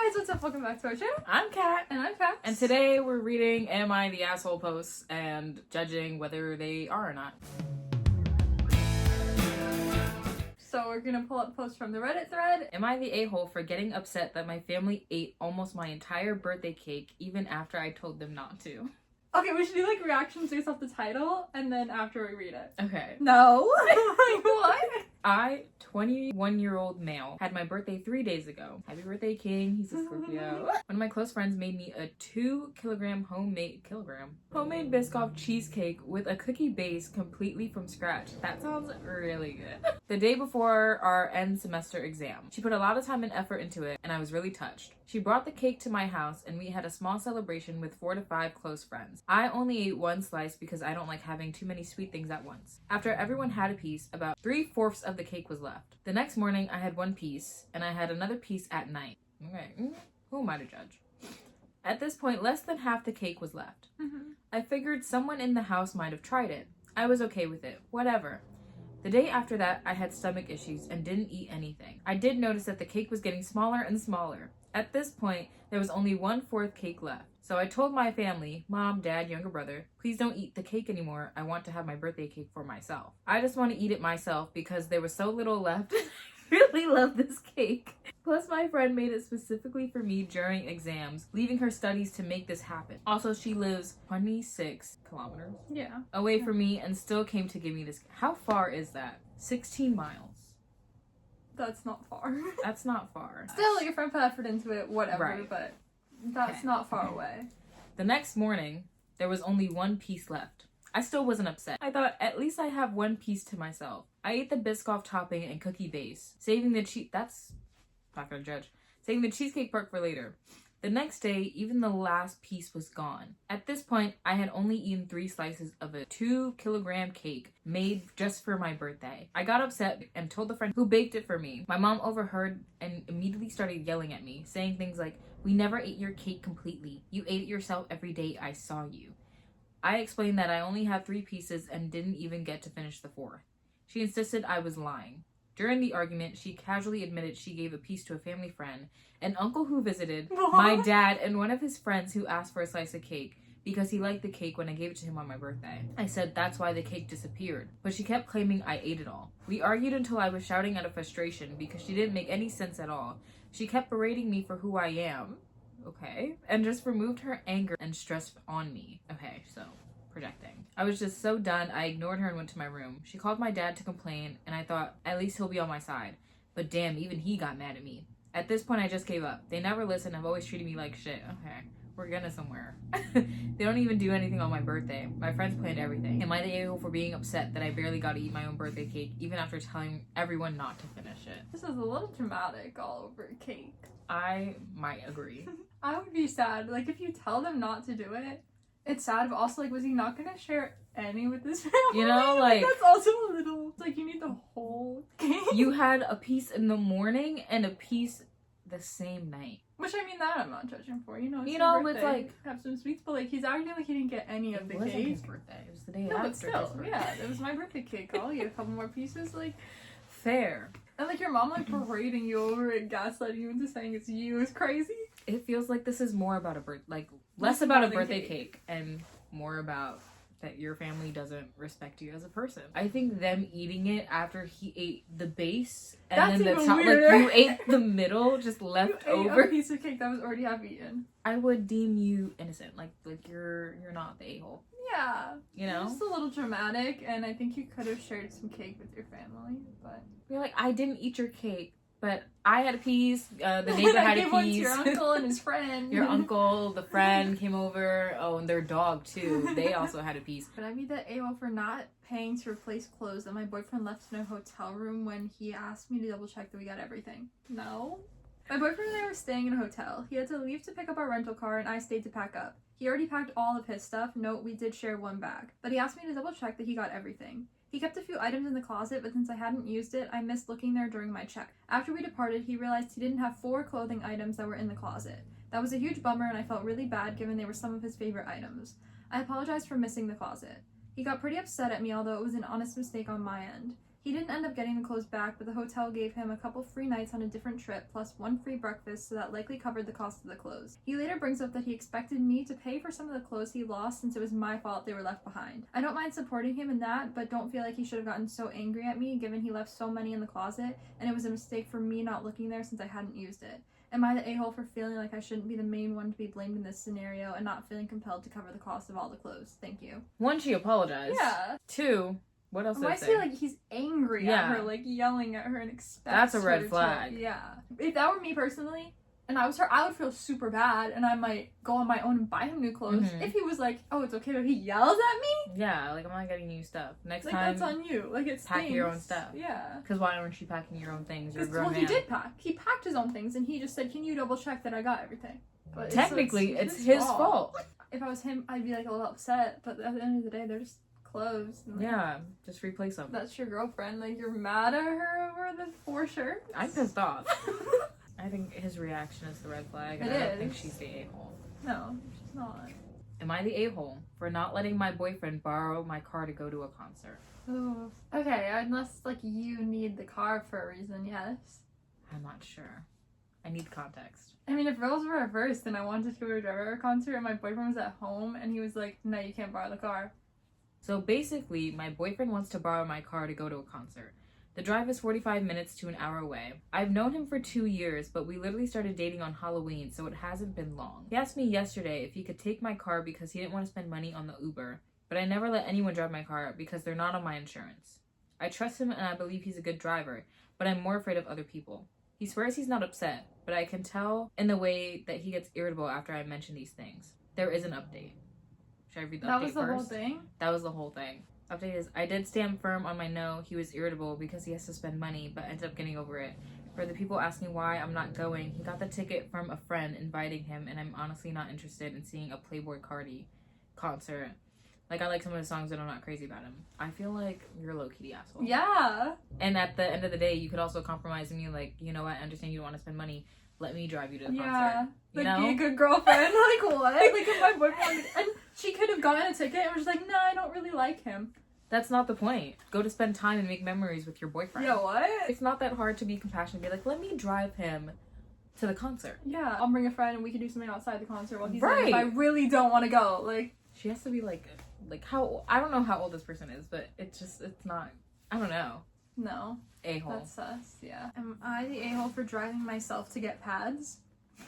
Hey guys, what's up? Welcome back to our channel. I'm Kat. And I'm Kat. And today we're reading Am I the Asshole posts and judging whether they are or not. So we're gonna pull up posts from the Reddit thread. Am I the a-hole for getting upset that my family ate almost my entire birthday cake even after I told them not to? Okay, we should do like reactions based off the title and then after we read it. Okay. No. What? I, 21-year-old male, had my birthday 3 days ago. Happy birthday, King. He's a Scorpio. One of my close friends made me a 2-kilogram homemade Biscoff cheesecake with a cookie base completely from scratch. That sounds really good. The day before our end semester exam. She put a lot of time and effort into it, and I was really touched. She brought the cake to my house, and we had a small celebration with 4 to 5 close friends. I only ate one slice because I don't like having too many sweet things at once. After everyone had a piece, about 3/4 of the cake was left. The next morning, I had one piece, and I had another piece at night. Okay, who am I to judge? At this point, less than half the cake was left. I figured someone in the house might have tried it. I was okay with it. Whatever. The day after that, I had stomach issues and didn't eat anything. I did notice that the cake was getting smaller and smaller. At this point, there was only 1/4 cake left. So I told my family, mom, dad, younger brother, please don't eat the cake anymore. I want to have my birthday cake for myself. I just want to eat it myself because there was so little left. I really love this cake. Plus, my friend made it specifically for me during exams, leaving her studies to make this happen. Also, she lives 26 kilometers away from me and still came to give me this. How far is that? 16 miles. That's not far. That's not far. Still, your friend put effort into it, whatever, Right. but that's not far away. The next morning, there was only one piece left. I still wasn't upset. I thought, at least I have one piece to myself. I ate the Biscoff topping and cookie base, saving the not gonna judge. Saving the cheesecake part for later. The next day, even the last piece was gone. At this point, I had only eaten 3 slices of a 2-kilogram cake made just for my birthday. I got upset and told the friend who baked it for me. My mom overheard and immediately started yelling at me, saying things like, "We never ate your cake completely. You ate it yourself every day I saw you." I explained that I only had 3 pieces and didn't even get to finish the 4th. She insisted I was lying. During the argument, she casually admitted she gave a piece to a family friend, an uncle who visited, my dad, and one of his friends who asked for a slice of cake because he liked the cake when I gave it to him on my birthday. I said that's why the cake disappeared, but she kept claiming I ate it all. We argued until I was shouting out of frustration because she didn't make any sense at all. She kept berating me for who I am, and just removed her anger and stress on me. Projecting. I was just so done, I ignored her and went to my room. She called my dad to complain, and I thought, at least he'll be on my side. But damn, even he got mad at me. At this point, I just gave up. They never listen, have always treated me like shit. Okay, we're getting somewhere. They don't even do anything on my birthday. My friends planned everything. Am I the a-hole for being upset that I barely got to eat my own birthday cake, even after telling everyone not to finish it? This is a little dramatic all over cake. I might agree. I would be sad. Like, if you tell them not to do it, it's sad, but also, like, was he not gonna share any with his family? You know, like, that's also a little, it's like, you need the whole cake. You had a piece in the morning and a piece the same night. Which, I mean, that I'm not judging for, you know, it's it's like, have some sweets, but, like, he's acting like he didn't get any of the cake. It wasn't his birthday, it was the day no, after but still, his birthday. yeah, it was my birthday cake. I'll eat a couple more pieces, like. Fair. And, like, your mom, like, parading you over and gaslighting you into saying it's you is crazy. It feels like this is more about less about a birthday cake and more about that your family doesn't respect you as a person. I think them eating it after he ate the base and That's then the even top, weirder. like you ate the middle, just left You ate over. a piece of cake that was already half eaten. I would deem you innocent, like you're not the a-hole. Yeah, you know, just a little dramatic, and I think you could have shared some cake with your family, but you're like, I didn't eat your cake, but I had a piece. The neighbor had a piece. One to your uncle and his friend. Your uncle, the friend came over. Oh, and their dog too. They also had a piece. But I'd be the a-hole for not paying to replace clothes that my boyfriend left in a hotel room when he asked me to double check that we got everything. No. My boyfriend and I were staying in a hotel. He had to leave to pick up our rental car, and I stayed to pack up. He already packed all of his stuff. Note, we did share one bag. But he asked me to double check that he got everything. He kept a few items in the closet, but since I hadn't used it, I missed looking there during my check. After we departed, he realized he didn't have 4 clothing items that were in the closet. That was a huge bummer, and I felt really bad given they were some of his favorite items. I apologized for missing the closet. He got pretty upset at me, although it was an honest mistake on my end. He didn't end up getting the clothes back, but the hotel gave him a couple free nights on a different trip, plus 1 free breakfast, so that likely covered the cost of the clothes. He later brings up that he expected me to pay for some of the clothes he lost since it was my fault they were left behind. I don't mind supporting him in that, but don't feel like he should have gotten so angry at me given he left so many in the closet, and it was a mistake for me not looking there since I hadn't used it. Am I the a-hole for feeling like I shouldn't be the main one to be blamed in this scenario and not feeling compelled to cover the cost of all the clothes? Thank you. 1, she apologized. Yeah. 2, what else did Why I say? feel like he's angry at her, like yelling at her and expects That's a red her flag. Yeah. If that were me personally, and I was her, I would feel super bad, and I might go on my own and buy him new clothes. Mhm. If he was like, "Oh, it's okay," but he yells at me. Yeah, like I'm not getting you stuff. Next Like time, that's on you. Like it's pack your own stuff. Yeah. Because why aren't you packing your own things? You're a grown Well, man. he did pack. He packed his own things, and he just said, "Can you double check that I got everything?" But Technically, it's his fault. If I was him, I'd be like a little upset. But at the end of the day, they're just clothes. And, like, Yeah, just replace them. that's your girlfriend. Like you're mad at her over the 4 shirts. I'm pissed off. I think his reaction is the red flag, and It I don't is. think she's the a-hole. No, she's not. Am I the a-hole for not letting my boyfriend borrow my car to go to a concert? Ooh. Okay, unless like you need the car for a reason, yes. I'm not sure. I need context. I mean, if roles were reversed and I wanted to go to a driver concert and my boyfriend was at home and he was like, "No, you can't borrow the car." So basically, my boyfriend wants to borrow my car to go to a concert. The drive is 45 minutes to an hour away. I've known him for 2 years, but we literally started dating on Halloween, so it hasn't been long. He asked me yesterday if he could take my car because he didn't want to spend money on the Uber, but I never let anyone drive my car because they're not on my insurance. I trust him and I believe he's a good driver, but I'm more afraid of other people. He swears he's not upset, but I can tell in the way that he gets irritable after I mention these things. There is an update. Should I read the update That was the first? whole thing? That was the whole thing. Update is, I did stand firm on my no. He was irritable because he has to spend money, but ended up getting over it. For the people asking why I'm not going, he got the ticket from a friend inviting him, and I'm honestly not interested in seeing a Playboy Cardi concert. Like, I like some of his songs, but I'm not crazy about him. I feel like you're a low-key asshole. Yeah. And at the end of the day, you could also compromise me, like, you know what, I understand you don't want to spend money. Let me drive you to the concert. You Like, know? be a good girlfriend. Like, what? Like, if my boyfriend... And she could have gotten a ticket and was just like, "No, I don't really like him." That's not the point. Go to spend time and make memories with your boyfriend. Yeah, what? It's not that hard to be compassionate. Be like, let me drive him to the concert. Yeah. I'll bring a friend and we can do something outside the concert while he's Right. in if I really don't want to go. Like, She has to be like how, I don't know how old this person is, but it's not, I don't know. no. A-hole. That's sus, yeah. Am I the a-hole for driving myself to get pads?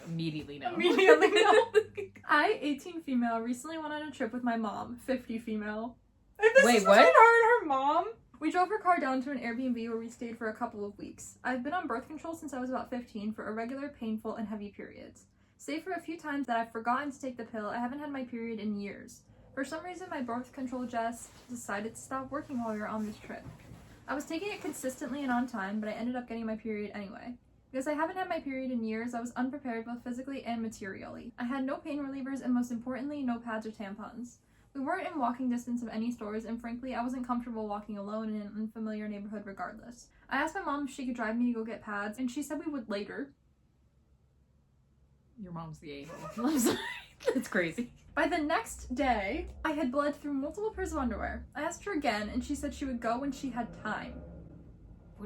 Immediately no. Immediately no. I, 18 female, recently went on a trip with my mom, 50 female. If this Wait, is what? between her and her mom. We drove her car down to an Airbnb where we stayed for a couple of weeks. I've been on birth control since I was about 15 for irregular, painful, and heavy periods. Save for a few times that I've forgotten to take the pill, I haven't had my period in years. For some reason, my birth control just decided to stop working while we were on this trip. I was taking it consistently and on time, but I ended up getting my period anyway. Because I haven't had my period in years, I was unprepared both physically and materially. I had no pain relievers and most importantly, no pads or tampons. We weren't in walking distance of any stores, and frankly, I wasn't comfortable walking alone in an unfamiliar neighborhood regardless. I asked my mom if she could drive me to go get pads, and she said we would later. Your mom's the a-hole. I'm sorry. That's crazy. By the next day, I had bled through multiple pairs of underwear. I asked her again, and she said she would go when she had time.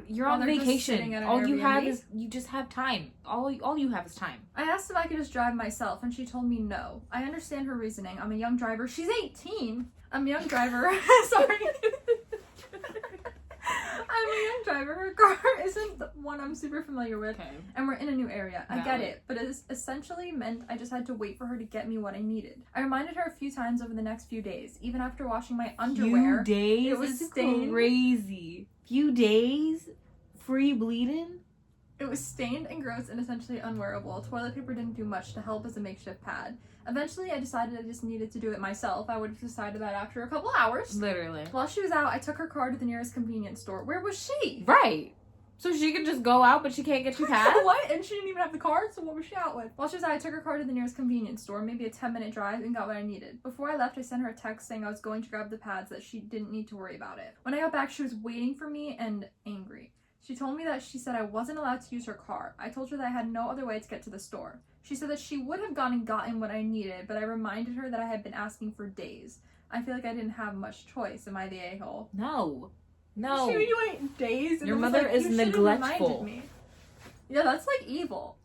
You're While on they're just sitting vacation. at an All you have Airbnb? is, you just have time. All you have is time. I asked if I could just drive myself, and she told me no. I understand her reasoning. I'm a young driver. She's 18. I'm a young driver. Sorry. I'm a young driver. Her car isn't the one I'm super familiar with, Okay. and we're in a new area. I get Valid. it, but it essentially meant I just had to wait for her to get me what I needed. I reminded her a few times over the next few days, even after washing my underwear. Few days? It was It's stained. crazy. Few days? Free bleeding? It was stained and gross and essentially unwearable. Toilet paper didn't do much to help as a makeshift pad. Eventually, I decided I just needed to do it myself. I would have decided that after a couple hours. Literally. While she was out, I took her car to the nearest convenience store. Where was she? Right. So she could just go out, but she can't get you pads? What? And she didn't even have the car, so what was she out with? While she was out, I took her car to the nearest convenience store, maybe a 10-minute drive, and got what I needed. Before I left, I sent her a text saying I was going to grab the pads, that she didn't need to worry about it. When I got back, she was waiting for me and angry. She told me that she said I wasn't allowed to use her car. I told her that I had no other way to get to the store. She said that she would have gone and gotten what I needed, but I reminded her that I had been asking for days. I feel like I didn't have much choice. Am I the a-hole? No. No. She made you wait days. And Your it was mother like, is you should've neglectful. reminded me. Yeah, that's like evil.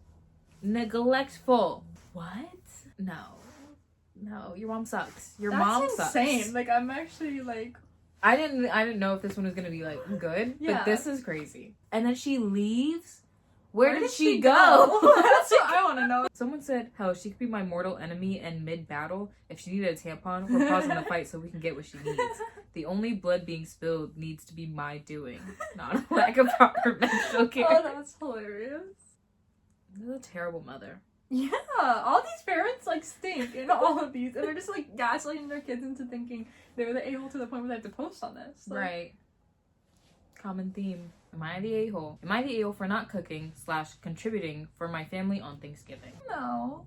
Neglectful. What? No. No, your mom sucks. Your mom sucks. That's insane. Like, I'm actually like... I didn't know if this one was gonna be like good, Yeah. but this is crazy. And then she leaves. Where did she go? That's what I want to know. Someone said, "Hell, she could be my mortal enemy and mid-battle. If she needed a tampon, we're pausing the fight so we can get what she needs. The only blood being spilled needs to be my doing, not a lack of proper menstrual care." Oh, that's hilarious. This is a terrible mother. Yeah, all these parents like stink in all of these, and they're just like gaslighting their kids into thinking they're the a-hole to the point where they have to post on this. Like, Right. Common theme. Am I the a-hole? Am I the a-hole for not cooking / contributing for my family on Thanksgiving? No.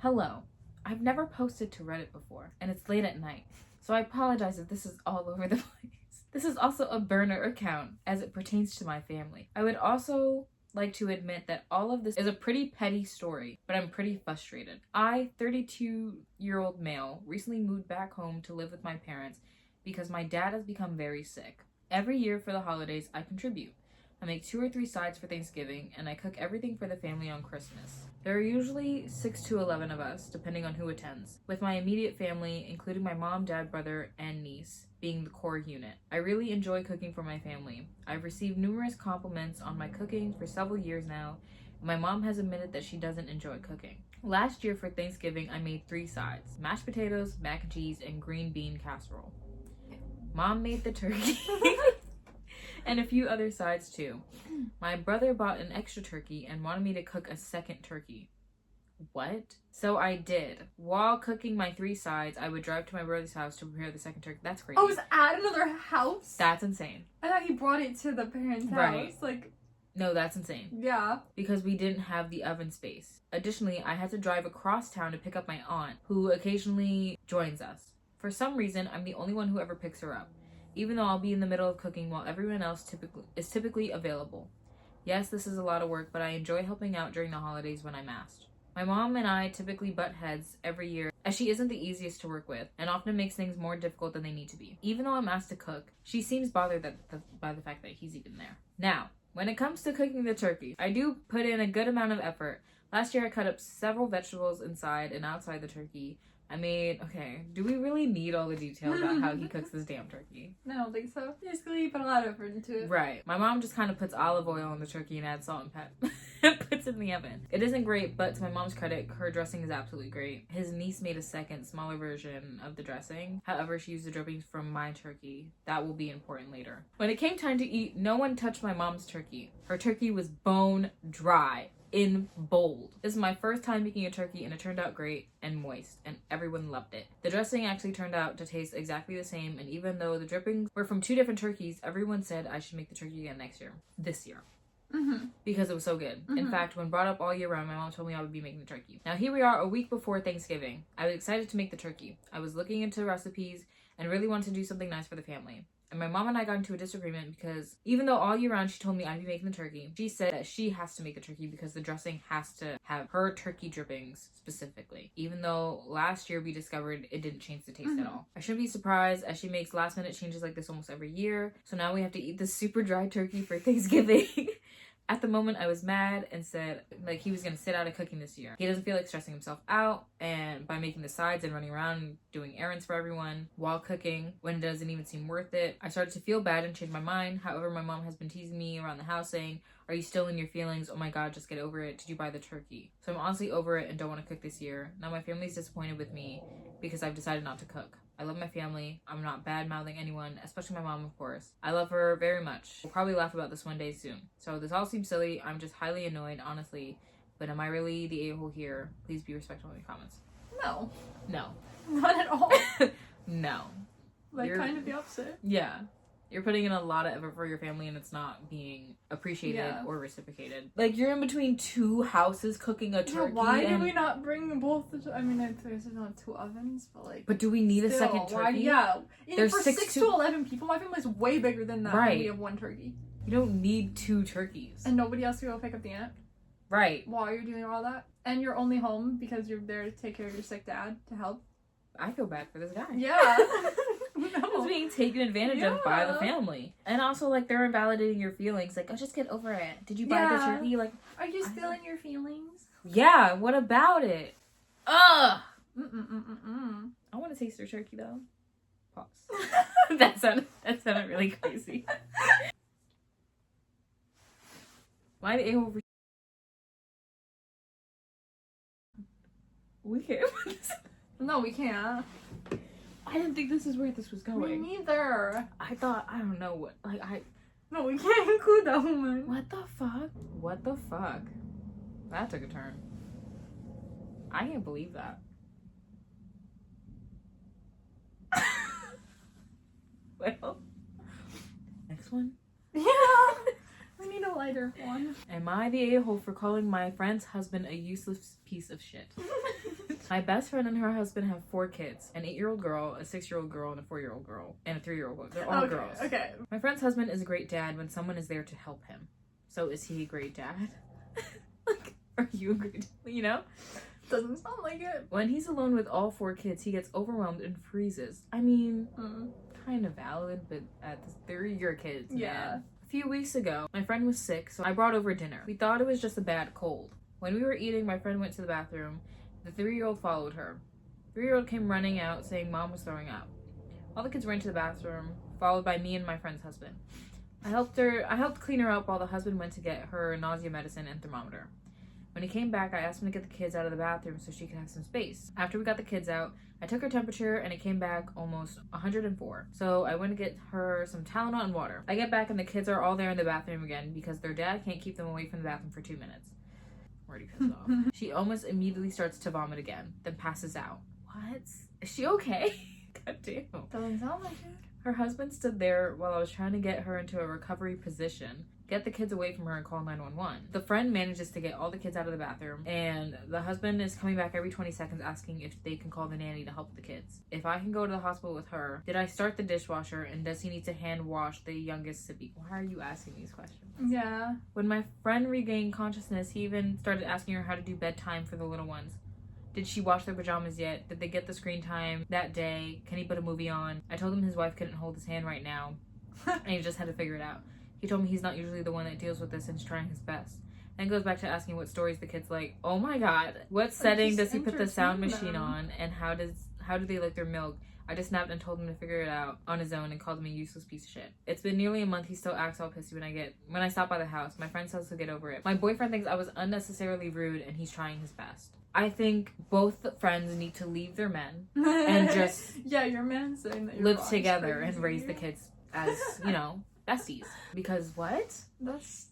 Hello. I've never posted to Reddit before, and it's late at night, so I apologize if this is all over the place. This is also a burner account as it pertains to my family. I would also like to admit that all of this is a pretty petty story, but I'm pretty frustrated. I, 32-year-old male, recently moved back home to live with my parents because my dad has become very sick. Every year for the holidays, I contribute. I make 2 or 3 sides for Thanksgiving, and I cook everything for the family on Christmas. There are usually 6 to 11 of us, depending on who attends, with my immediate family, including my mom, dad, brother, and niece, being the core unit. I really enjoy cooking for my family. I've received numerous compliments on my cooking for several years now, and my mom has admitted that she doesn't enjoy cooking. Last year for Thanksgiving, I made 3 sides: mashed potatoes, mac and cheese, and green bean casserole. Mom made the turkey and a few other sides too. My brother bought an extra turkey and wanted me to cook a second turkey. What? So I did. While cooking my 3 sides, I would drive to my brother's house to prepare the second turkey. That's crazy. Oh, it was at another house? That's insane. I thought he brought it to the parents' Right. house. Like, No, that's insane. yeah. Because we didn't have the oven space. Additionally, I had to drive across town to pick up my aunt, who occasionally joins us. For some reason, I'm the only one who ever picks her up, even though I'll be in the middle of cooking while everyone else is typically available. Yes, this is a lot of work, but I enjoy helping out during the holidays when I'm asked. My mom and I typically butt heads every year, as she isn't the easiest to work with, and often makes things more difficult than they need to be. Even though I'm asked to cook, she seems bothered by the fact that he's even there. Now, when it comes to cooking the turkey, I do put in a good amount of effort. Last year I cut up several vegetables inside and outside the turkey. Okay, do we really need all the details about how he cooks this damn turkey? I don't think so. Basically, you put a lot of effort into it. Right. My mom just kind of puts olive oil on the turkey and adds salt and pepper. Puts it in the oven. It isn't great, but to my mom's credit, her dressing is absolutely great. His niece made a second, smaller version of the dressing. However, she used the drippings from my turkey. That will be important later. When it came time to eat, no one touched my mom's turkey. Her turkey was bone dry. In bold. This is my first time making a turkey, and it turned out great and moist, and everyone loved it. The dressing actually turned out to taste exactly the same, and even though the drippings were from 2 different turkeys, everyone said I should make the turkey again this year. Because it was so good. In fact, when brought up all year round, my mom told me I would be making the turkey. Now here we are a week before Thanksgiving. I was excited to make the turkey. I was looking into recipes and really wanted to do something nice for the family. And my mom and I got into a disagreement because even though all year round she told me I'd be making the turkey, she said that she has to make the turkey because the dressing has to have her turkey drippings specifically. Even though last year we discovered it didn't change the taste at all. I shouldn't be surprised as she makes last minute changes like this almost every year. So now we have to eat this super dry turkey for Thanksgiving. At the moment, I was mad and said, he was going to sit out of cooking this year. He doesn't feel like stressing himself out, and by making the sides and running around and doing errands for everyone while cooking, when it doesn't even seem worth it, I started to feel bad and change my mind. However, my mom has been teasing me around the house saying, "Are you still in your feelings? Oh my god, just get over it. Did you buy the turkey?" So I'm honestly over it and don't want to cook this year. Now my family's disappointed with me because I've decided not to cook. I love my family. I'm not bad-mouthing anyone, especially my mom, of course. I love her very much. We'll probably laugh about this one day soon. So this all seems silly. I'm just highly annoyed, honestly. But am I really the a-hole here? Please be respectful in the comments. No. No. Not at all. No. Kind of the opposite. Yeah. You're putting in a lot of effort for your family and it's not being appreciated or reciprocated. You're in between 2 houses cooking a turkey. Yeah, why did we not bring both I mean, there's not 2 ovens, but But do we need a second turkey? There's for 6 to 11 people, my family's way bigger than that. Right. We have 1 turkey. You don't need 2 turkeys. And nobody else to go pick up the aunt. Right. While you're doing all that. And you're only home because you're there to take care of your sick dad to help. I feel bad for this guy. Yeah. It's being taken advantage of by the family. And also, like, they're invalidating your feelings. Like, oh, just get over it. Did you buy the turkey? Like, are you still in your feelings? Yeah, what about it? Ugh! I want to taste your turkey, though. Pause. that sounded really crazy. Why the a-hole? We can't. No, we can't. I didn't think this is where this was going. Me neither. I thought, I don't know what, like, No, we can't include that one. What the fuck? What the fuck? That took a turn. I can't believe that. Well, next one. Yeah. We need a lighter one. Am I the a-hole for calling my friend's husband a useless piece of shit? My best friend and her husband have 4 kids. An 8-year-old girl, a 6-year-old girl, and a 4-year-old girl. And a 3-year-old girl. They're all girls. Okay. My friend's husband is a great dad when someone is there to help him. So is he a great dad? Like, are you a great dad? You know? Doesn't sound like it. When he's alone with all 4 kids, he gets overwhelmed and freezes. I mean, kind of valid, but they're your kids, Yeah. man. A few weeks ago, my friend was sick, so I brought over dinner. We thought it was just a bad cold. When we were eating, my friend went to the bathroom. The 3-year-old followed her. The 3-year-old came running out, saying Mom was throwing up. All the kids ran to the bathroom, followed by me and my friend's husband. I helped clean her up while the husband went to get her nausea medicine and thermometer. When he came back, I asked him to get the kids out of the bathroom so she could have some space. After we got the kids out, I took her temperature and it came back almost 104. So I went to get her some Tylenol and water. I get back and the kids are all there in the bathroom again because their dad can't keep them away from the bathroom for 2 minutes. I'm already pissed off. She almost immediately starts to vomit again, then passes out. What? Is she okay? God damn. Doesn't sound like it. Her husband stood there while I was trying to get her into a recovery position, get the kids away from her and call 911. The friend manages to get all the kids out of the bathroom, and the husband is coming back every 20 seconds asking if they can call the nanny to help the kids. If I can go to the hospital with her, did I start the dishwasher, and does he need to hand wash the youngest sippy? Why are you asking these questions? Yeah. When my friend regained consciousness, he even started asking her how to do bedtime for the little ones. Did she wash their pajamas yet? Did they get the screen time that day? Can he put a movie on? I told him his wife couldn't hold his hand right now, and he just had to figure it out. He told me he's not usually the one that deals with this and is trying his best. Then goes back to asking what stories the kids like. Oh my god. What setting does he put the sound machine on? And how do they like their milk? I just snapped and told him to figure it out on his own and called him a useless piece of shit. It's been nearly a month. He still acts all pissy when I stop by the house. My friend says he'll get over it. My boyfriend thinks I was unnecessarily rude and he's trying his best. I think both friends need to leave their men and just yeah, your man saying that you're live wrong together is and raise the kids as, you know, besties. Because what? That's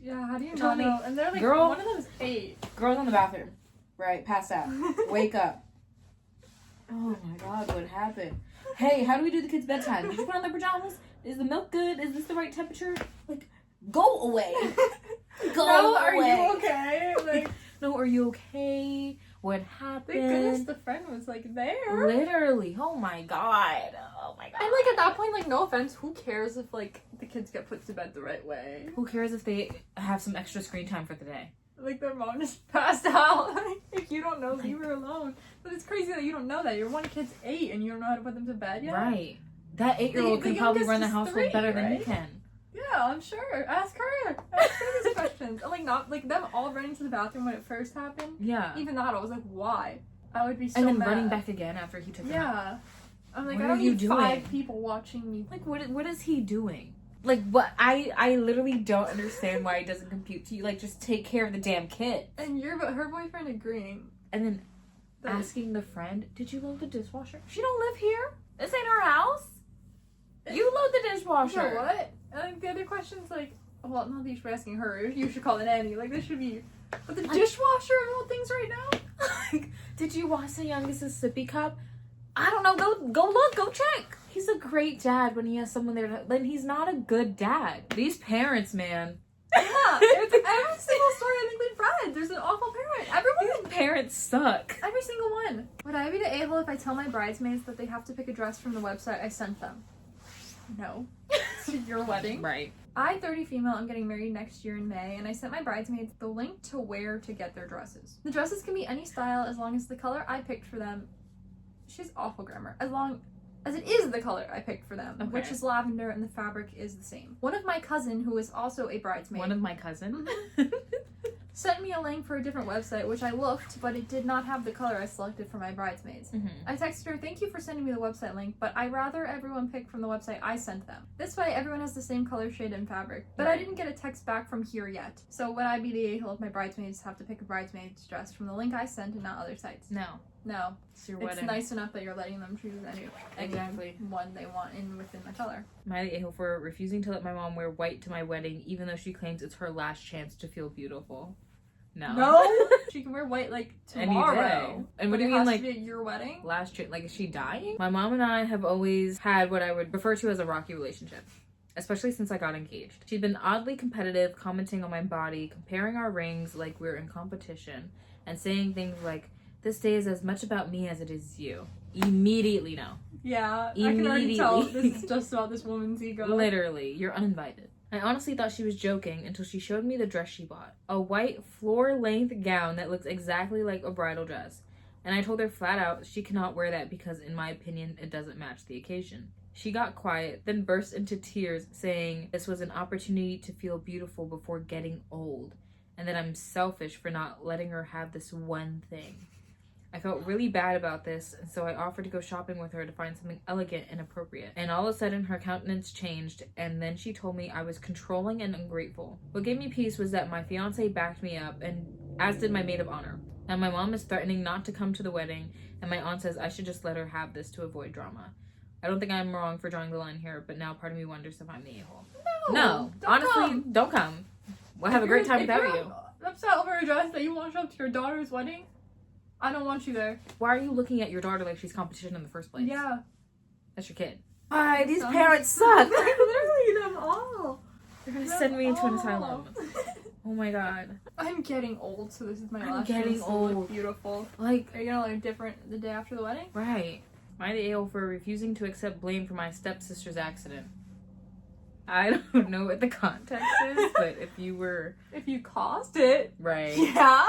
how do you Tell not me, know? And they're like, girl- one of them's 8. Girls in the bathroom. Right, pass out. Wake up. Oh my god, what happened? Hey, how do we do the kids' bedtime? Did you put on their pajamas? Is the milk good? Is this the right temperature? Like, go away. Go No, away. are you okay? Like, No, are you okay? What happened? thank goodness the friend was like there. Literally. Oh my god. Oh my god. And like at that point, like no offense, who cares if like the kids get put to bed the right way? Who cares if they have some extra screen time for the day? Like their mom just passed out. Like, if you don't know, leave her alone. But it's crazy that you don't know that. Your one kid's 8 and you don't know how to put them to bed yet. Right. That 8-year-old The can probably youngest run the is household 3, better than you right? can. Yeah, I'm sure. Ask her. Ask her these questions. And like not like them all running to the bathroom when it first happened. Yeah. Even that, I was like, why? I would be so And then mad. running back again after he took them out. Yeah. I'm like, What I are don't you need doing? 5 people watching me. Like, what is he doing? Like, what? I literally don't understand why it doesn't compute to you. Like, just take care of the damn kid. And her boyfriend agreeing. And then that- asking the friend, did you load the dishwasher? She don't live here. This ain't her house. You load the dishwasher. You know what? And like, the other question's like, well, not that you should be asking her. You should call the nanny. Like, this should be... But the dishwasher and all things right now? Like, did you wash the youngest's sippy cup? I don't know. Go look. Go check. He's a great dad when he has someone there. Then he's not a good dad. These parents, man. Yeah. It's every single story I think we've read. There's an awful parent. Everyone... These parents suck. Every single one. Would I be the a-hole if I tell my bridesmaids that they have to pick a dress from the website I sent them? No. To your wedding. Right. I, 30 female, am getting married next year in May, and I sent my bridesmaids the link to where to get their dresses. The dresses can be any style as long as the color I picked for them... She's awful grammar. As long as it is the color I picked for them, Okay. which is lavender, and the fabric is the same. One of my cousin, who is also a bridesmaid, One of my cousin. sent me a link for a different website, which I looked, but it did not have the color I selected for my bridesmaids. I texted her, thank you for sending me the website link, but I rather everyone pick from the website I sent them. This way everyone has the same color shade and fabric. But I Right. didn't get a text back from here yet. So when I be the a-hole of my bridesmaids, have to pick a bridesmaid's dress from the link I sent and not other sites. No. It's your It's wedding. nice enough that you're letting them choose any Exactly. one they want within the color. Am I the a-hole for refusing to let my mom wear white to my wedding, even though she claims it's her last chance to feel beautiful? No. She can wear white like Any tomorrow. day. And what do you It mean, has like, to be at your wedding? last chance? Like, is she dying? My mom and I have always had what I would refer to as a rocky relationship, especially since I got engaged. She'd been oddly competitive, commenting on my body, comparing our rings like we're in competition, and saying things like, this day is as much about me as it is you. Immediately no. Yeah, I can already tell Immediately. this is just about this woman's ego. Literally, you're uninvited. I honestly thought she was joking until she showed me the dress she bought. A white floor-length gown that looks exactly like a bridal dress. And I told her flat out she cannot wear that because, in my opinion, it doesn't match the occasion. She got quiet, then burst into tears, saying this was an opportunity to feel beautiful before getting old, and that I'm selfish for not letting her have this one thing. I felt really bad about this, and so I offered to go shopping with her to find something elegant and appropriate. And all of a sudden, her countenance changed, and then she told me I was controlling and ungrateful. What gave me peace was that my fiance backed me up, and as did my maid of honor. Now my mom is threatening not to come to the wedding, and my aunt says I should just let her have this to avoid drama. I don't think I'm wrong for drawing the line here, but now part of me wonders if I'm the a-hole. No, don't honestly, come. don't come. We'll have a great time without you. Upset over a dress that you want to show up to your daughter's wedding? I don't want you there. Why are you looking at your daughter like she's competition in the first place? Yeah. That's your kid. Why, these Son. parents suck. Literally them all. They're gonna send me into an asylum. Oh my god. I'm getting old, so this is my I'm last getting chance to look old. beautiful. Like, Are you gonna look different the day after the wedding? right. Am I the a-hole for refusing to accept blame for my stepsister's accident? I don't know what the context is, but if you were... If you caused it. Right. Yeah.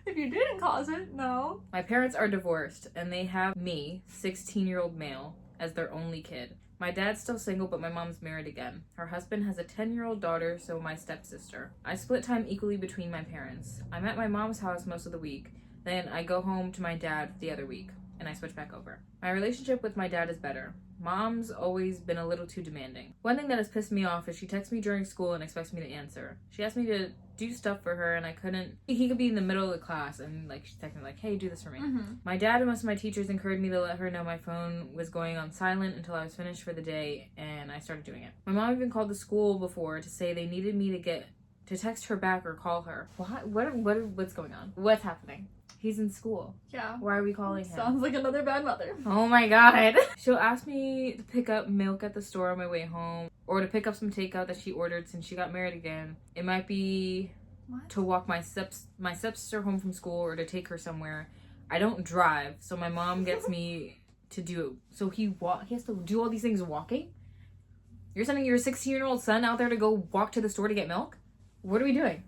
If you didn't cause it, no. My parents are divorced, and they have me, 16-year-old male, as their only kid. My dad's still single, but my mom's married again. Her husband has a 10-year-old daughter, so my stepsister. I split time equally between my parents. I'm at my mom's house most of the week, then I go home to my dad the other week, and I switch back over. My relationship with my dad is better. Mom's always been a little too demanding. One thing that has pissed me off is she texts me during school and expects me to answer. She asked me to do stuff for her and I couldn't. He could be in the middle of the class and like she's texting me like, hey, do this for me. My dad and most of my teachers encouraged me to let her know my phone was going on silent until I was finished for the day, and I started doing it. My mom even called the school before to say they needed me to text her back or call her. What's going on? What's happening? He's in school. Yeah. Why are we calling him? Sounds like another bad mother. Oh my god. She'll ask me to pick up milk at the store on my way home, or to pick up some takeout that she ordered since she got married again. It might be to walk my stepsister home from school or to take her somewhere. I don't drive, so my mom gets me to do it. So he has to do all these things walking? You're sending your 16-year-old son out there to go walk to the store to get milk? What are we doing?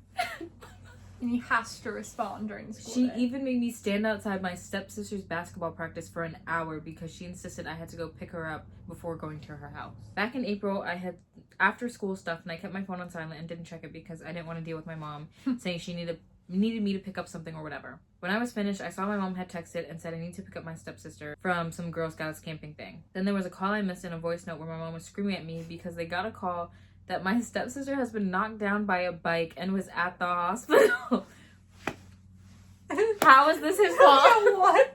And he has to respond during the school She day. even made me stand outside my stepsister's basketball practice for an hour because she insisted I had to go pick her up before going to her house. Back in April, I had after school stuff and I kept my phone on silent and didn't check it because I didn't want to deal with my mom saying she needed me to pick up something or whatever. When I was finished, I saw my mom had texted and said I need to pick up my stepsister from some Girl Scouts camping thing. Then there was a call I missed in a voice note where my mom was screaming at me because they got a call that my stepsister has been knocked down by a bike and was at the hospital. How is this his fault? What?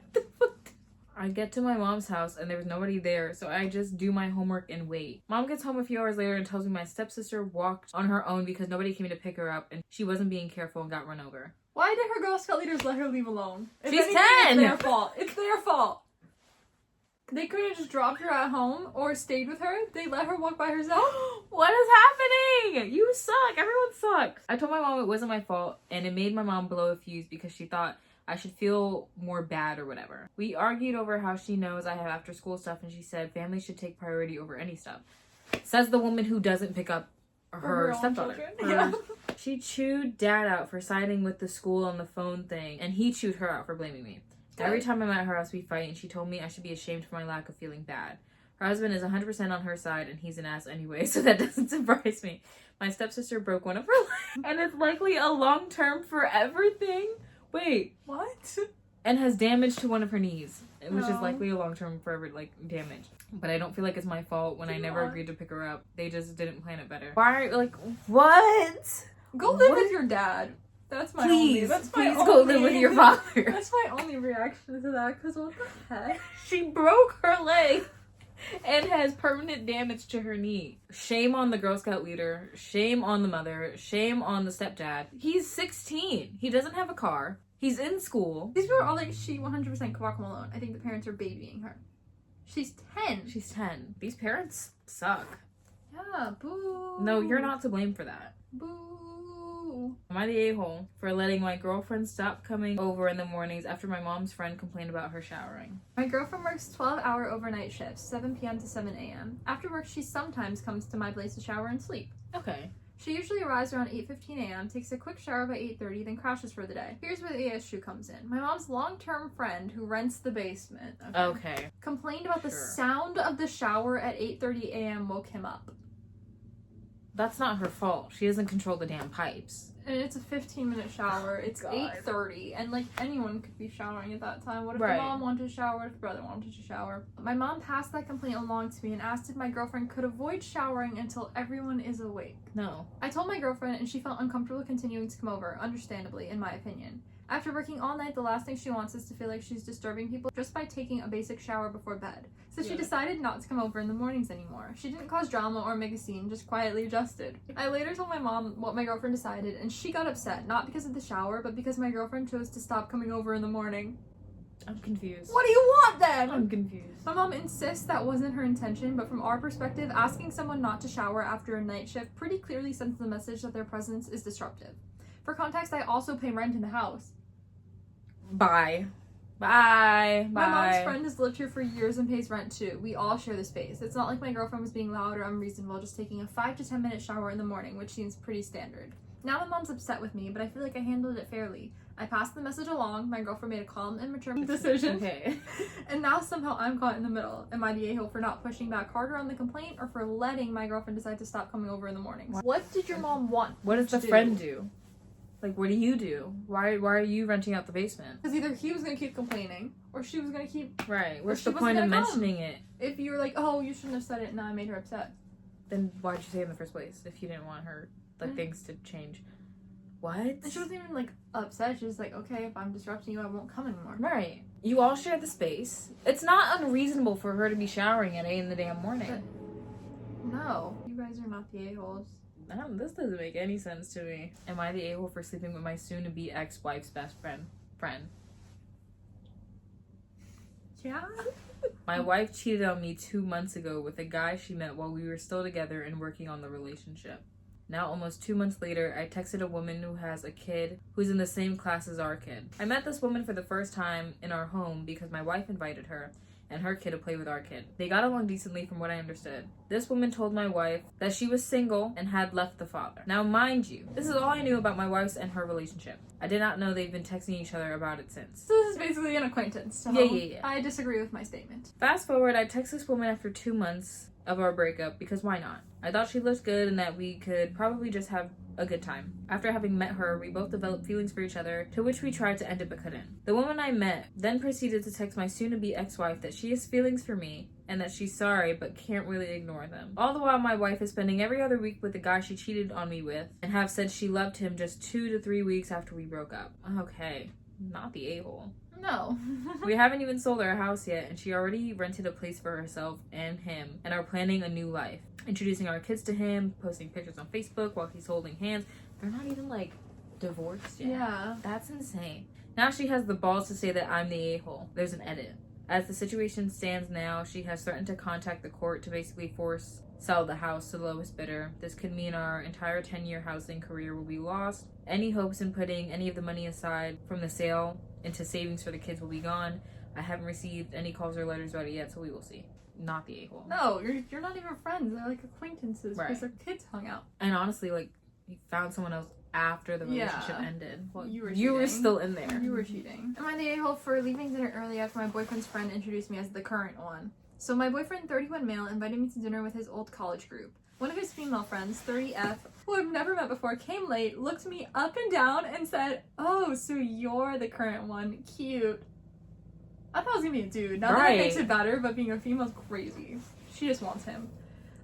I get to my mom's house and there's nobody there, so I just do my homework and wait. Mom gets home a few hours later and tells me my stepsister walked on her own because nobody came to pick her up and she wasn't being careful and got run over. Why did her Girl Scout leaders let her leave alone? If She's anything, 10! It's their fault. It's their fault. They could have just dropped her at home or stayed with her. They let her walk by herself. What is happening? You suck. Everyone sucks. I told my mom it wasn't my fault, and it made my mom blow a fuse because she thought I should feel more bad or whatever. We argued over how she knows I have after school stuff, and she said family should take priority over any stuff. Says the woman who doesn't pick up her own stepdaughter. children. Yeah. She chewed dad out for siding with the school on the phone thing, and he chewed her out for blaming me. Every time I'm at her house, we fight, and she told me I should be ashamed for my lack of feeling bad. Her husband is 100% on her side, and he's an ass anyway, so that doesn't surprise me. My stepsister broke one of her legs, and it's likely a long-term forever thing. Wait. What? And has damage to one of her knees, which is No. likely a long-term forever, like, damage. But I don't feel like it's my fault when I never agreed to pick her up. They just didn't plan it better. Why, like, what? Go live What? with your dad. That's my Please, only. That's my please only, go live with your father. That's my only reaction to that. Cause what the heck? She broke her leg and has permanent damage to her knee. Shame on the Girl Scout leader. Shame on the mother. Shame on the stepdad. He's 16. He doesn't have a car. He's in school. These people are all like, she 100% could walk home alone. I think the parents are babying her. She's 10. She's 10. These parents suck. Yeah, boo. No, you're not to blame for that. Boo. Am I the a-hole for letting my girlfriend stop coming over in the mornings after my mom's friend complained about her showering? My girlfriend works 12-hour overnight shifts, 7 p.m. to 7 a.m. After work, she sometimes comes to my place to shower and sleep. Okay. She usually arrives around 8:15 a.m., takes a quick shower by 8:30, then crashes for the day. Here's where the issue comes in. My mom's long-term friend, who rents the basement, Okay. complained about the Sure. sound of the shower at 8:30 a.m. woke him up. That's not her fault. She doesn't control the damn pipes. And it's a 15-minute shower. It's God. 8:30, and like anyone could be showering at that time. What if Right. the mom wanted to shower? What if the brother wanted to shower? My mom passed that complaint along to me and asked if my girlfriend could avoid showering until everyone is awake. No. I told my girlfriend, and she felt uncomfortable continuing to come over, understandably, in my opinion. After working all night, the last thing she wants is to feel like she's disturbing people just by taking a basic shower before bed. So she Yeah. decided not to come over in the mornings anymore. She didn't cause drama or make a scene, just quietly adjusted. I later told my mom what my girlfriend decided, and she got upset, not because of the shower, but because my girlfriend chose to stop coming over in the morning. I'm confused. What do you want then? I'm confused. My mom insists that wasn't her intention, but from our perspective, asking someone not to shower after a night shift pretty clearly sends the message that their presence is disruptive. For context, I also pay rent in the house. Bye. Bye. My mom's Bye. friend has lived here for years and pays rent too. We all share the space. It's not like my girlfriend was being loud or unreasonable, just taking a 5 to 10 minute shower in the morning, which seems pretty standard. Now my mom's upset with me, but I feel like I handled it fairly. I passed the message along, my girlfriend made a calm and mature decision, Okay. and now somehow I'm caught in the middle. Am I the a-hole for not pushing back harder on the complaint, or for letting my girlfriend decide to stop coming over in the mornings? What did your mom want? What does to the friend do? Like, what do you do? Why are you renting out the basement? Because either he was going to keep complaining, or she was going to keep... Right. What's she the wasn't point of gonna come. mentioning it? If you were like, oh, you shouldn't have said it, and now I made her upset. Then why'd you say it in the first place if you didn't want her, like, Mm. things to change? What? And she wasn't even, like, upset. She was like, okay, if I'm disrupting you, I won't come anymore. Right. You all share the space. It's not unreasonable for her to be showering at 8 in the damn morning. No. You guys are not the a-holes. This doesn't make any sense to me. Am I the a-hole for sleeping with my soon-to-be ex-wife's best friend? Yeah? My wife cheated on me 2 months ago with a guy she met while we were still together and working on the relationship. Now, almost 2 months later, I texted a woman who has a kid who's in the same class as our kid. I met this woman for the first time in our home because my wife invited her and her kid to play with our kid. They got along decently from what I understood. This woman told my wife that she was single and had left the father. Now, mind you, this is all I knew about my wife's and her relationship. I did not know they've been texting each other about it since. So this is basically an acquaintance. So Yeah. I disagree with my statement. Fast forward, I text this woman after 2 months of our breakup because why not? I thought she looked good and that we could probably just have a good time. After having met her, we both developed feelings for each other, to which we tried to end it but couldn't. The woman I met then proceeded to text my soon-to-be ex-wife that she has feelings for me and that she's sorry but can't really ignore them. All the while, my wife is spending every other week with the guy she cheated on me with and have said she loved him just 2 to 3 weeks after we broke up. Okay, not the a-hole. No. We haven't even sold our house yet, and she already rented a place for herself and him and are planning a new life. Introducing our kids to him, posting pictures on Facebook while he's holding hands. They're not even, like, divorced yet. Yeah. That's insane. Now she has the balls to say that I'm the a-hole. There's an edit. As the situation stands now, she has threatened to contact the court to basically force sell the house to the lowest bidder. This could mean our entire 10-year housing career will be lost. Any hopes in putting any of the money aside from the sale into savings for the kids will be gone. I haven't received any calls or letters about it yet, so we will see. Not the a-hole. No, you're not even friends. They're like acquaintances Right. because their kids hung out. And honestly, like, you found someone else after the relationship Yeah. ended. Well, You were you were cheating. still in there. You were cheating. Am I the a-hole for leaving dinner early after my boyfriend's friend introduced me as the current one? So my boyfriend, 31 male, invited me to dinner with his old college group. One of his female friends, 30F, who I've never met before, came late, looked me up and down, and said, "Oh, so you're the current one. Cute." I thought it was gonna be a dude. Not that it makes it better, but being a female's crazy. She just wants him.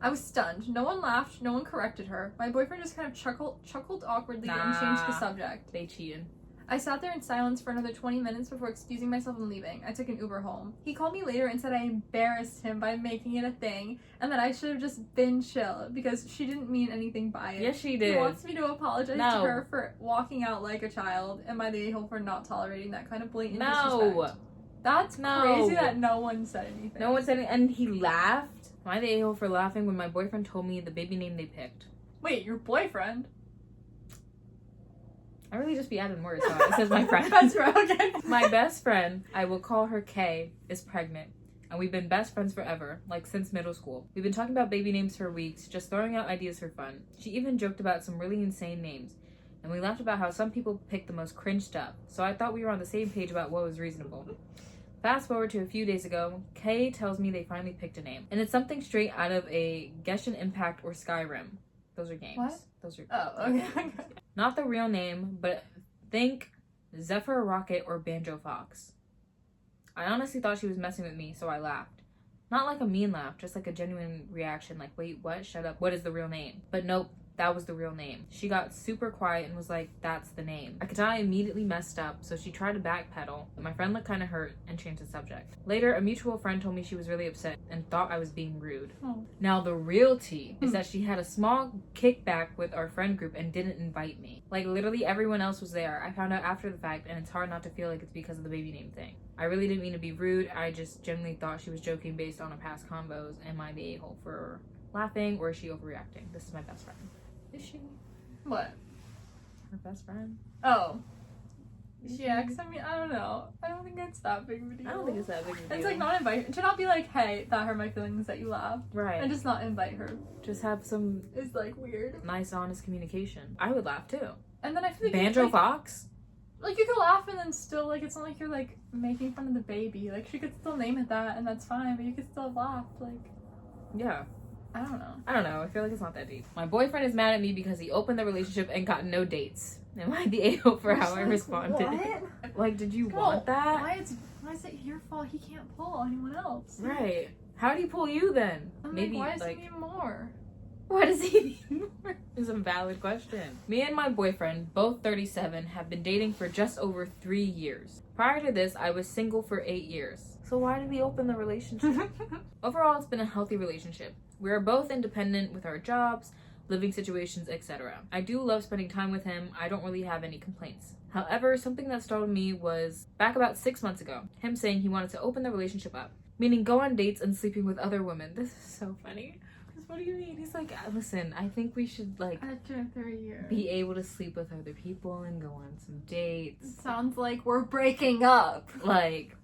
I was stunned. No one laughed. No one corrected her. My boyfriend just kind of chuckled awkwardly and changed the subject. They cheated. I sat there in silence for another 20 minutes before excusing myself and leaving. I took an Uber home. He called me later and said I embarrassed him by making it a thing and that I should have just been chill because she didn't mean anything by it. Yes, she did. He wants me to apologize to her for walking out like a child and my the a-hole for not tolerating that kind of blatant disrespect. That's crazy that no one said anything. No one said anything, and he laughed. Am I the a-hole for laughing when my boyfriend told me the baby name they picked? Wait, your boyfriend? I really just be adding words, so it says my friend. That's right, okay. My best friend, I will call her Kay, is pregnant. And we've been best friends forever, like since middle school. We've been talking about baby names for weeks, just throwing out ideas for fun. She even joked about some really insane names. And we laughed about how some people pick the most cringe stuff. So I thought we were on the same page about what was reasonable. Fast forward to a few days ago, Kay tells me they finally picked a name. And it's something straight out of a Genshin Impact or Skyrim. Those are games. What? Those are okay. Not the real name, but think Zephyr Rocket or Banjo Fox. I honestly thought she was messing with me, so I laughed. Not like a mean laugh, just like a genuine reaction, like, wait, what? Shut up. What is the real name? But nope, that was the real name. She got super quiet and was like, that's the name. AITAH immediately messed up, so she tried to backpedal, but my friend looked kind of hurt and changed the subject. Later, a mutual friend told me she was really upset and thought I was being rude. Oh. Now, the real tea is that she had a small kickback with our friend group and didn't invite me. Like, literally everyone else was there. I found out after the fact, and it's hard not to feel like it's because of the baby name thing. I really didn't mean to be rude. I just genuinely thought she was joking based on our past combos. Am I the a-hole for laughing, or is she overreacting? This is my best friend. Is she? What? Her best friend? Oh. Yeah, because I mean, I don't know. I don't think it's that big of a deal. I don't think it's that big of a deal. It's like not invite her. To not be like, hey, that hurt my feelings that you laughed. Right. And just not invite her. Just have some It's like weird. nice, honest communication. I would laugh too. And then I feel like Banjo Fox? Like you could laugh and then still like it's not like you're like making fun of the baby. Like she could still name it that and that's fine, but you could still laugh. Like Yeah. I don't know. I feel like it's not that deep. My boyfriend is mad at me because he opened the relationship and got no dates. Am I the a-hole for how I responded? What? Like, did you want that? Why is it your fault he can't pull anyone else? Right. How did he pull you then? I'm Maybe like, why does he need more? What does he need more? Is a valid question. Me and my boyfriend, both 37, have been dating for just over 3 years. Prior to this, I was single for 8 years. So why did we open the relationship? Overall, it's been a healthy relationship. We are both independent with our jobs, living situations, etc. I do love spending time with him. I don't really have any complaints. However, something that startled me was back about 6 months ago, him saying he wanted to open the relationship up, meaning go on dates and sleeping with other women. This is so funny. Because what do you mean? He's like, listen, I think we should like After 3 years. be able to sleep with other people and go on some dates. Sounds like we're breaking up. Like,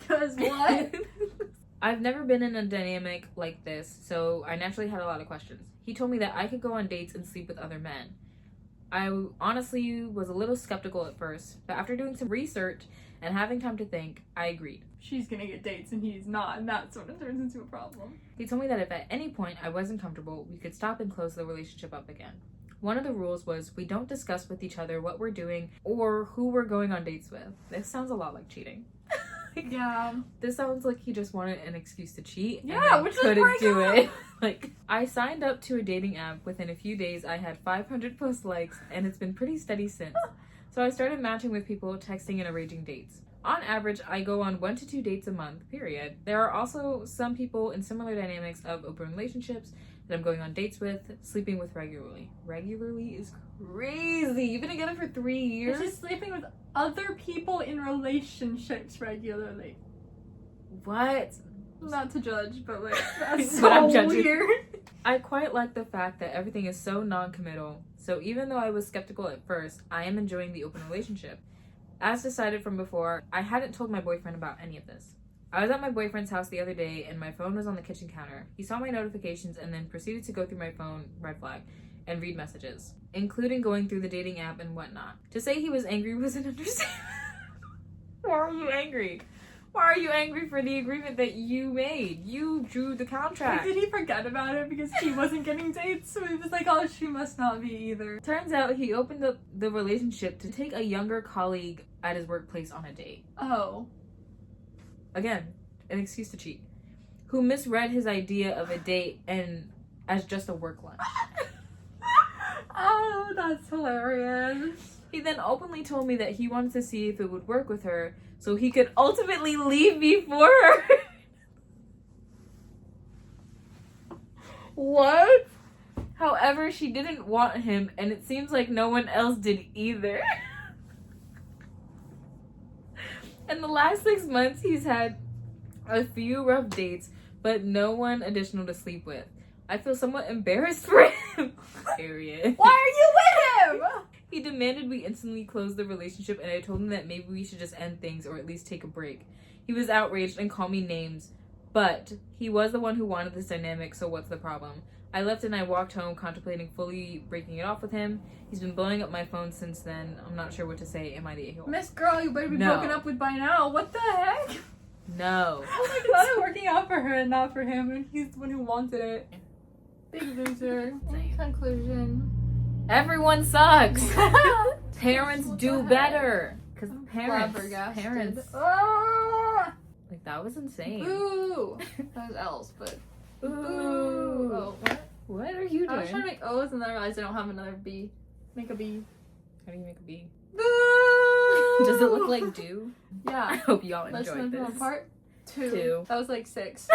Cause what? I've never been in a dynamic like this, so I naturally had a lot of questions. He told me that I could go on dates and sleep with other men. I honestly was a little skeptical at first, but after doing some research and having time to think, I agreed. She's gonna get dates and he's not, and that's when it turns into a problem. He told me that if at any point I wasn't comfortable, we could stop and close the relationship up again. One of the rules was we don't discuss with each other what we're doing or who we're going on dates with. This sounds a lot like cheating. Yeah. This sounds like he just wanted an excuse to cheat. Yeah, and which couldn't do it. Like, I signed up to a dating app. Within a few days, I had 500 plus likes, and it's been pretty steady since. So I started matching with people, texting, and arranging dates. On average, I go on 1 to 2 dates a month, period. There are also some people in similar dynamics of open relationships that I'm going on dates with, sleeping with regularly. Regularly is crazy. You've been together for 3 years? She's sleeping with other people in relationships regularly. What? Not to judge, but like, that's But I'm so judging. weird. I quite like the fact that everything is so non-committal. So even though I was skeptical at first, I am enjoying the open relationship. As decided from before, I hadn't told my boyfriend about any of this. I was at my boyfriend's house the other day and my phone was on the kitchen counter. He saw my notifications and then proceeded to go through my phone, red flag, and read messages, including going through the dating app and whatnot. To say he was angry was an understatement. Why are you angry? Why are you angry for the agreement that you made? You drew the Like, contract. did he forget about it because he wasn't getting dates? So he was like, oh, she must not be either. Turns out he opened up the relationship to take a younger colleague at his workplace on a date. Oh. Again, an excuse to cheat. Who misread his idea of a date and as just a work lunch. Oh, that's hilarious. He then openly told me that he wanted to see if it would work with her so he could ultimately leave before her. What? However, she didn't want him, and it seems like no one else did either. In the last 6 months, he's had a few rough dates, but no one additional to sleep with. I feel somewhat embarrassed for him. Period. Why are you with him? He demanded we instantly close the relationship, and I told him that maybe we should just end things or at least take a break. He was outraged and called me names, but he was the one who wanted this dynamic, so what's the problem? I left and I walked home contemplating fully breaking it off with him. He's been blowing up my phone since then. I'm not sure what to say. Am I the a-hole? Miss Girl, you better be No. broken up with by now. What the heck? No. Oh my god, it's working out for her and not for him, and he's the one who wanted it. Big loser. In conclusion. Everyone sucks. Parents What do the heck? better. Because I'm parents. flabbergasted. Ah! Like, that was insane. Boo! That was L's, but. Ooh. Boo! Oh, what? What are you I was doing? trying to make O's and then I realized I don't have another B. Make a B. How do you make a B? Boo! Does it look like do? I Yeah. hope y'all Let's enjoyed listen to this. part 2. 2. That was like 6.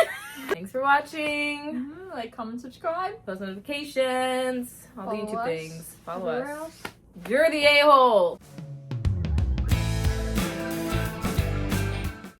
Thanks for watching. Like, comment, subscribe. Post notifications. All the Follow YouTube us. things. Follow Everywhere us. else. You're the a-hole.